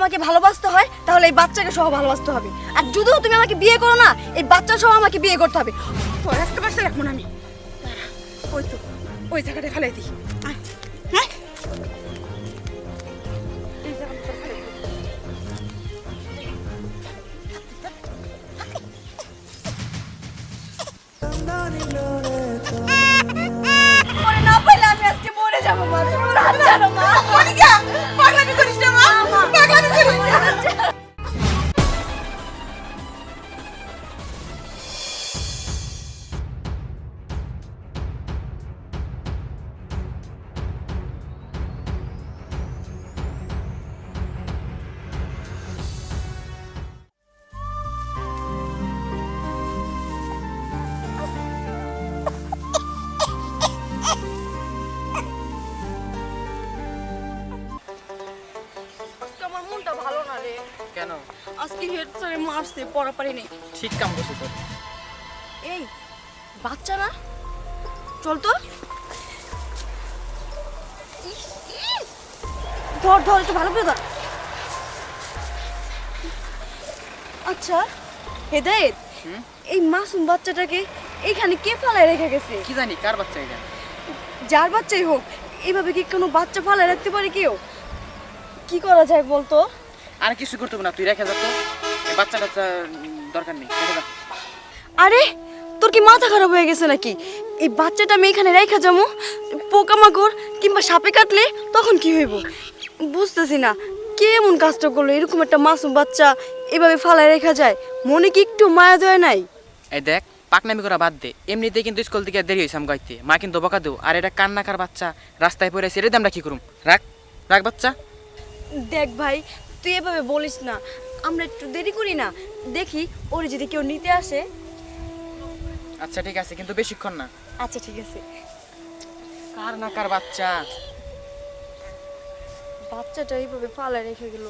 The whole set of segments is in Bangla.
আমাকে ভালোবাসতে হয় তাহলে এই বাচ্চাকে সহ ভালোবাসতে হবে, আর যদিও তুমি আমাকে বিয়ে করো না এই বাচ্চা সহ আমাকে বিয়ে করতে হবে। তোর আজকে বাসা রাখবো না আমি। ওই তো ওই জায়গাটা ফেলাই দিই। হ্যাঁ এই জায়গাটা ফেলাই দিই। মরে না পাইলে আমি আজকে মরে যাবো মা, তুমি আমার হাত ছাড়ো মা। মনিকা পাগলামি করিস না মা, পাগলামি করিস না। আজকে আমার মনটা ভালো না রে। কেন? আজকে হেড স্যারে মারছে, পড়া পারি নেই। ঠিক কাম করছিস তোর। এই বাচ্চা না, চল তো। ধর ধর, একটু ভালো করে ধর। আচ্ছা হেদায়েত, এই মাসুম বাচ্চাটাকে এইখানে কে ফালায় রেখে গেছে? কি জানি কার বাচ্চা এটা? যার বাচ্চাই হোক, এইভাবে কি কোনো বাচ্চা ফালায় রাখতে পারে কেউ? কি করা যায় বলতো? আর কিছু করতে হবে না, তুই রেখে যা তো। এই বাচ্চা কাচ্চা দরকার নেই, রেখে যা। আরে তোর কি মাথা খারাপ হয়ে গেছে নাকি? এই বাচ্চাটা আমি এখানে রেখা যাবো, পোকামাকড় কিংবা সাপে কাটলে তখন কি হইব? বুঝতেছি না কেমন কাজটা করলো, এরকম একটা মাসুম বাচ্চা এভাবে ফালায় রেখা যায়? মনে কি একটু মায়া দয়া নাই? এই দেখ, পাকনামি করা বাদ দে। এমনিতে কিন্তু স্কুল থেকে দেরি হয়েছে, আমি গাইতে মা কিন্তু বকা দেও। আর এটা কান্নাকার বাচ্চা রাস্তায় পড়ে আছে, এটা আমরা কি করুম? রাখ রাখ বাচ্চা। দেখ ভাই, তুই এভাবে বলিস না, আমরা একটু দেরি করি না, দেখি ওরে যদি কেউ নিতে আসে। আচ্ছা ঠিক আছে, কিন্তু বেশিক্ষণ না। আচ্ছা ঠিক আছে। কার না কার বাচ্চা? বাচ্চাটা এইভাবে ফালায় রেখে গেল।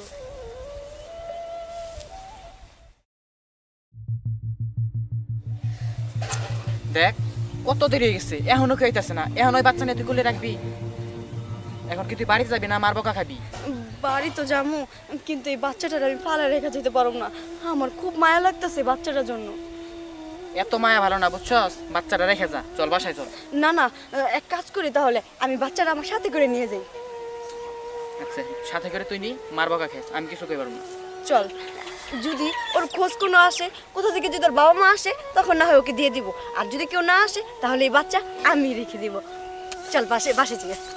দেখ কত দেরি হয়ে গেছে, এখনো কেউ আইতাছে না। এখন ওই বাচ্চা নিয়ে তুই কোলে রাখবি? এখন কি তুই বাড়িতে যাবি না মার বকা খাবি? বাড়ি তো যাবো, কিন্তু এই বাচ্চাটার আমি ফালায় রেখে যেতে পারবো না। আমার খুব মায়া লাগতেছে বাচ্চাটার জন্য। এত মায়া ভালো না, বুঝছস? বাচ্চাটা রেখে যা, চল বাসায় চল। না না, এক কাজ করি তাহলে, আমি বাচ্চাটা আমার সাথে করে নিয়ে যাই। আচ্ছা সাথে করে তুই নি, মার বকা খাইস, আমি কিছু কই পারবো না। চল, যদি ওর খোঁজ কোনো আসে, কোথা থেকে যদি ওর বাবা মা আসে তখন না হয় ওকে দিয়ে দিব, আর যদি কেউ না আসে তাহলে এই বাচ্চা আমি রেখে দিব। চল বাসে বাসে ঠিক আছে।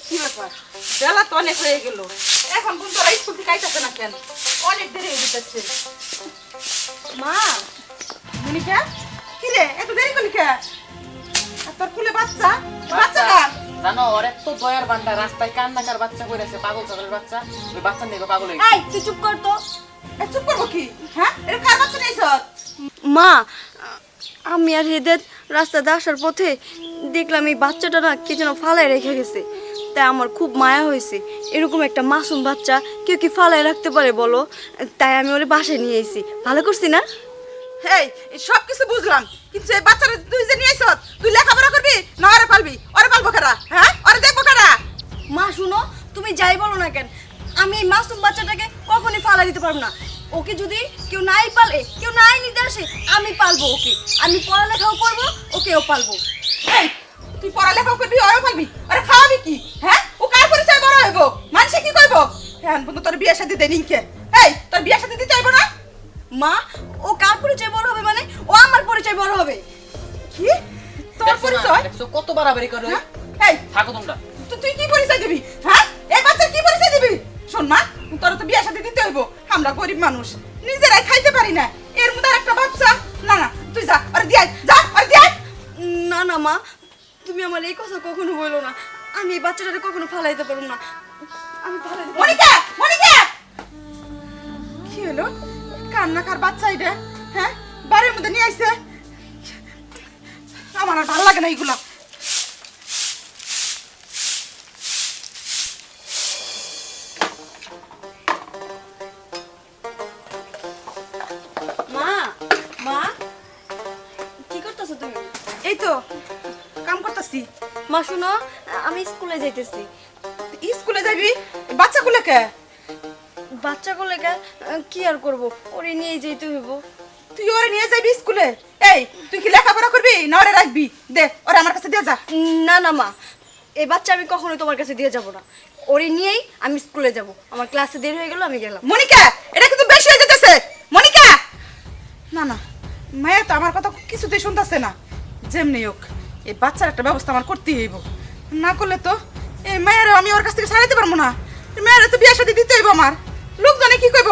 কি ব্যাপার, বেলা তো অনেক হয়ে গেল, এখন কিন্তু ওরা স্কুল থেকে আইতাছে না কেন? অনেক দেরি হয়ে যেতেছে। মা, মনিকা, কি রে এত দেরি করলি কে? আর তোর কুলে বাচ্চা, বাচ্চা কার? জানো ওর এত দয়ার বান্ডা, রাস্তায় কান্নাকার বাচ্চা কইরাছে, পাগল ছাগলের বাচ্চা। ওই বাচ্চা নিয়ে পাগল হয়ে এই তুই চুপ কর তো। এ চুপ করবো কি? হ্যাঁ, এটা কার বাচ্চা নিয়েছ? মা, আমি আর হেদায়েত রাস্তাতে আসার পথে দেখলাম এই বাচ্চাটা না কে যেন ফালায় রেখে গেছে, তাই আমার খুব মায়া হয়েছে। এরকম একটা মাসুম বাচ্চা কেউ কি ফালায় রাখতে পারে বলো? তাই আমি ওরে বাসায় নিয়ে এসেছি। ভালো করছি না? এই সব কিছু বুঝলাম, কিন্তু এই বাচ্চাটা তুই যে নিয়েছ, তুই লেখাপড়া করবি না ওরে পালবি? ওরে পালবো কারা? হ্যাঁ, ওরে দেখবো কারা? মা শুনো, তুমি যাই বলো না কেন, আমি এই মাসুম বাচ্চাটাকে কখনই ফালা দিতে পারবো না। ওকে যদি কেউ নাই পালে, কেউ নাই নিতে আসে, আমি পালবো ওকে। আমি পড়ালেখাও করবো, ওকেও পালবো। এই তুই পড়ালেখাও করবি, ওরে পালবি, ওরে খাওয়াবি কি? হ্যাঁ, ও কার পরিচয় বড় হইব? মানুষে কি কইব? হ্যাঁ, বন্ধু তোর বিয়ে শাদী দেনি কে? এই তোর বিয়ে শাদী দিতে চাইবো না? মা, ও কার পরিচয় বড় হবে মানে? ও আমার পরিচয় বড় হবে। কি তোর পরিচয়? দেখছো কত বাড়াবাড়ি করে? হ্যাঁ? এই থাকো তোমরা। তুই কি পরিচয় দিবি? হ্যাঁ, এই বাচ্চার কি পরিচয় দিবি? শোন মা, তোর তো বিয়ে শাদী দিতে হইব, আমরা গরিব মানুষ, নিজেরাই খাইতে পারি না, এর মধ্যে আর একটা বাচ্চা। না না, তুই যা, আরে দিয়ে আয়, যা, আরে দিয়ে আয়। না না মা, তুমি আমার এই কথা কখনো বলো না। আমি এই বাচ্চাটাকে কখনো ফালাইতে পারবো না। আমি ফালাইতে পারবো না। মনিকা, মনিকা, কি হলো? কান্নাকার বাচ্চা এটা, হ্যাঁ, বাড়ির মধ্যে নিয়ে আইছে। আমার আর ভালো লাগে না এইগুলো। মা, মা, কি করতেছো তুমি? এই তো কাম করতেছি। মা শুনো, আমি স্কুলে যাইতেছি। স্কুলে যাবি? বাচ্চাগুলো কে? বাচ্চাগুলো কি আর করব, ওরে নিয়ে যেতে হইব। তুই ওরে নিয়ে যাবি স্কুলে? এই তুই কি লেখাপড়া করবি না ওরে রাখবি? দে ওরে আমার কাছে দিয়ে যা। না না মা, এই বাচ্চা আমি কখনোই তোমার কাছে দিয়ে যাব না। ওরে নিয়েই আমি স্কুলে যাব। আমার ক্লাসে দেরি হয়ে গেল, আমি গেলাম। মনিকা, এটা কিন্তু বেশি হয়ে যেতেছে। মনিকা, না না, মায়া তো আমার কথা কিছুতেই শুনতেছে না। যেমনি হোক এই বাচ্চার একটা ব্যবস্থা আমার করতেই হইব, না করলে তো এই মায়ের আমি ওর কাছ থেকে ছাড়াইতে পারবো না। মায়ের তো বিয়ে শাদী দিতে হইব আমার, লোকজনে কি কইব?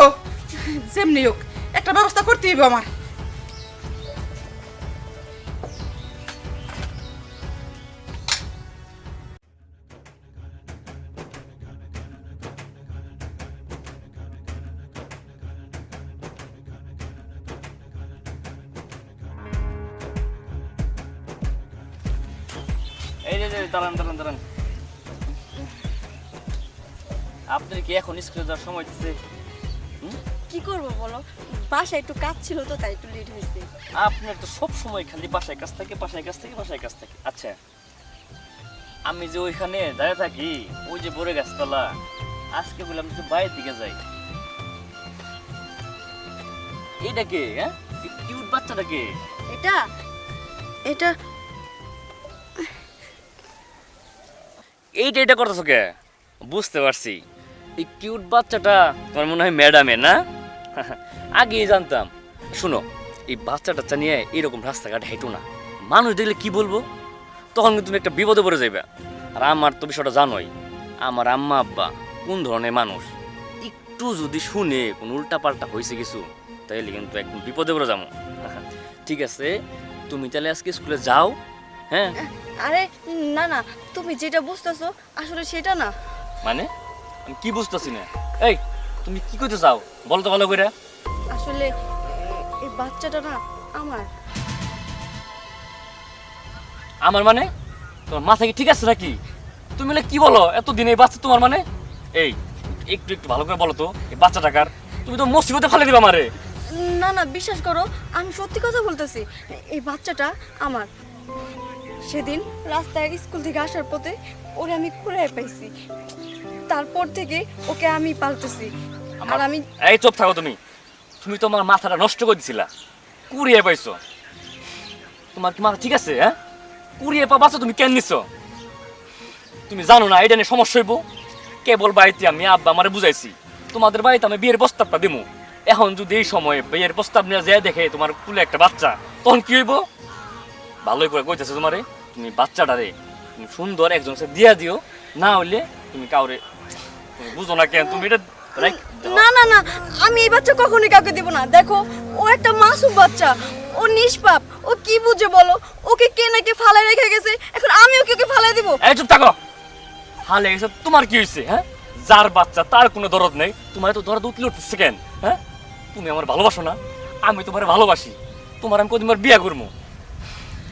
যেমনি হোক একটা ব্যবস্থা করতে হইব আমার। এই যে দাঁড়ান দাঁড়ান দাঁড়ান, আপনার কি এখন স্কুলে যাওয়ার সময় দিচ্ছে? কি করব বলো, বাসায় একটু কাজ ছিল তো, তাই একটু লেট হয়েছে। আপনার তো সব সময় খালি বাসায় কাজ থাকে, বাসায় কাজ থাকে, বাসায় কাজ থাকে। আচ্ছা, আমি যে ওইখানে দাঁড়িয়ে থাকি, ওই যে বড় গাছতলা, আজকে বললাম একটু বাইরের দিকে যাই। এইটা কে? হ্যাঁ, কিউট বাচ্চাটা কে? এটা এটা এইটা করতেছো কে? বুঝতে পারছি, এই কিউট বাচ্চাটা তোমার মনে হয় ম্যাডামের, না? আগেই জানতাম। শুনো, এই বাচ্চাটা নিয়ে এরকম রাস্তাঘাট হেঁটো না, মানুষ দেখলে কি বলবো, তখন কিন্তু তুমি একটা বিপদে পড়ে যাবে। আর আমার তো বিষয়টা জানোই, আমার আম্মা আব্বা কোন ধরনের মানুষ, একটু যদি শুনে কোন উল্টা পাল্টা হয়েছে কিছু, তাইলে কিন্তু একদম বিপদে পড়ে যাবো। ঠিক আছে, তুমি তাহলে আজকে স্কুলে যাও। হ্যাঁ, আরে না না, তুমি যেটা বুঝতেছো আসলে সেটা না। মানে আমি কি বুঝতেছি না। এই তুমি কি করতে চাও বলো তো ভালো করে। আসলে এই বাচ্চাটা না আমার। আমার মানে? তোমার মাথা কি ঠিক আছে নাকি? তুমি কি বলো এতদিন এই বাচ্চা তোমার মানে? এই একটু একটু ভালো করে বলো তো, এই বাচ্চাটা কার? তুমি তো মুসিবতে ফেলে দিবা আমারে। না না, বিশ্বাস করো, আমি সত্যি কথা বলতেছি। এই বাচ্চাটা আমার। সেদিন রাস্তায় স্কুল থেকে আসার পথে ওরে আমি কুড়ায় পাইছি, তারপর থেকে ওকে আমি পালতেছি। আর আমি এই চুপ থাকো তুমি। তুমি তো আমার মাথাটা নষ্ট করে দিছিলা, কুড়িয়ে পাইছো। তোমার কি মাথা ঠিক আছে? হ্যাঁ, কুড়িয়ে পা বাচ্চা তুমি কেন নিছো? তুমি জানো না এটা নিয়ে সমস্যা হইব? কেবল বাড়িতে আমি আব্বা আমারে বুঝাইছি তোমাদের বাড়িতে আমি বিয়ের প্রস্তাবটা দেবো। এখন যদি এই সময়ে বিয়ের প্রস্তাব নিয়ে যায় দেখে তোমার কুলে একটা বাচ্চা, তখন কি হইব? ভালোই করে কইতেছে তোমারে, তুমি বাচ্চাটারে তুমি সুন্দর একজন সাথে দিয়া দিও, না হইলে তুমি কাউরে, তুমি বুঝো না কেন? তুমি এটা না না না, আমি এই বাচ্চা কখনোই কাউকে দেব না। দেখো, ও একটা মাসুম বাচ্চা, ও নিষ্পাপ, ও কি বুঝে বলো? ওকে কে নাকি ফালাই রেখে গেছে, এখন আমি ওকে ফালাই দিব? এই চুপ থাকো। হালে গেছে তোমার কি হয়েছে? হ্যাঁ, যার বাচ্চা তার কোনো দরদ নেই, তোমার তো দরদ উঠলে উঠতেছে কেন? হ্যাঁ, তুমি আমার ভালোবাসো না? আমি তোমার ভালোবাসি, তোমার আমি কদিন বিয়ে করবো।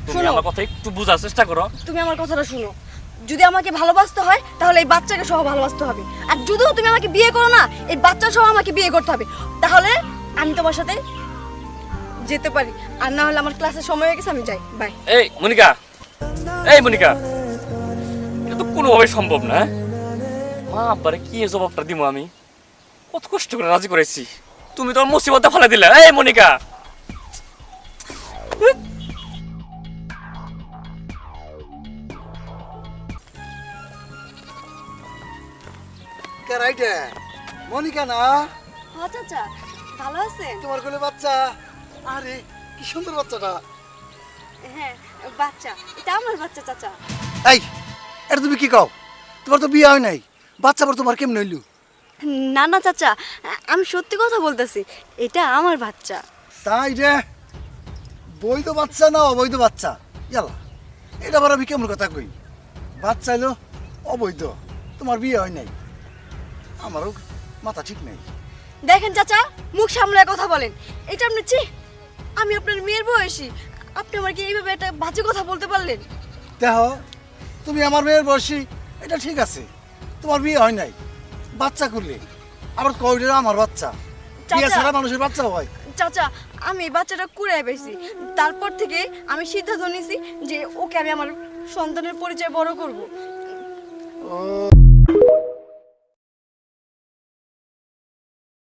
তুমি শোনো, আমার কথা একটু বোঝার চেষ্টা করো। তুমি আমার কথাটা শুনো। যদি আমাকে ভালোবাসতে হয় তাহলে এই বাচ্চাকে সহ ভালোবাসতে হবে, আর যদিও তুমি আমাকে বিয়ে করো না, এই বাচ্চা সহ আমাকে বিয়ে করতে হবে, তাহলে আমি তোমার সাথে যেতে পারি। আর না হলে আমার ক্লাসের সময় হয়ে গেছে, আমি যাই। বাই। এই মনিকা, এই মনিকা, এটা তো কোনোভাবে সম্ভব না। মা আব্বারে কি জবাবটা দিব আমি? কত কষ্ট করে রাজি করেছি, তুমি তো মুসিবতে ফেলে দিলে। এই মনিকা, রাইটে মনিকা না? হ্যাঁ চাচা, ভালো আছেন? তোমার কোলে বাচ্চা? আরে কি সুন্দর বাচ্চাটা। হ্যাঁ বাচ্চা, এটা আমার বাচ্চা চাচা। এই এটা তুমি কি কও? তোমার তো বিয়ে হয় নাই, বাচ্চা পর তোমার কেমন হইল? না না চাচা, আমি সত্যি কথা বলতেছি, এটা আমার বাচ্চা। তাই রে, বৈধ বাচ্চা না অবৈধ বাচ্চা? ইয়ালা, এটা আবার আমি কেমন কথা কই? বাচ্চা এলো অবৈধ, তোমার বিয়ে হয় নাই, আমারও মাথা ঠিক নেই। দেখেন চাচা, মুখ সামলায় কথা বলেন। এটা আপনি আমি আপনার মেয়ের বয়সী, আপনি আমার কি এইভাবে একটা বাজে কথা বলতে পারলেন? দেখো, তুমি আমার মেয়ের বয়সী, এটা ঠিক আছে, তোমার বিয়ে হয় নাই, বাচ্চা করলে আবার কইটা আমার বাচ্চা। বিয়ে চাচা, ছাড়া মানুষের বাচ্চা হয়? চাচা, আমি এই বাচ্চাটা কুড়ায় পেয়েছি, তারপর থেকে আমি সিদ্ধান্ত নিয়েছি যে ওকে আমি আমার সন্তানের পরিচয় বড় করব। ও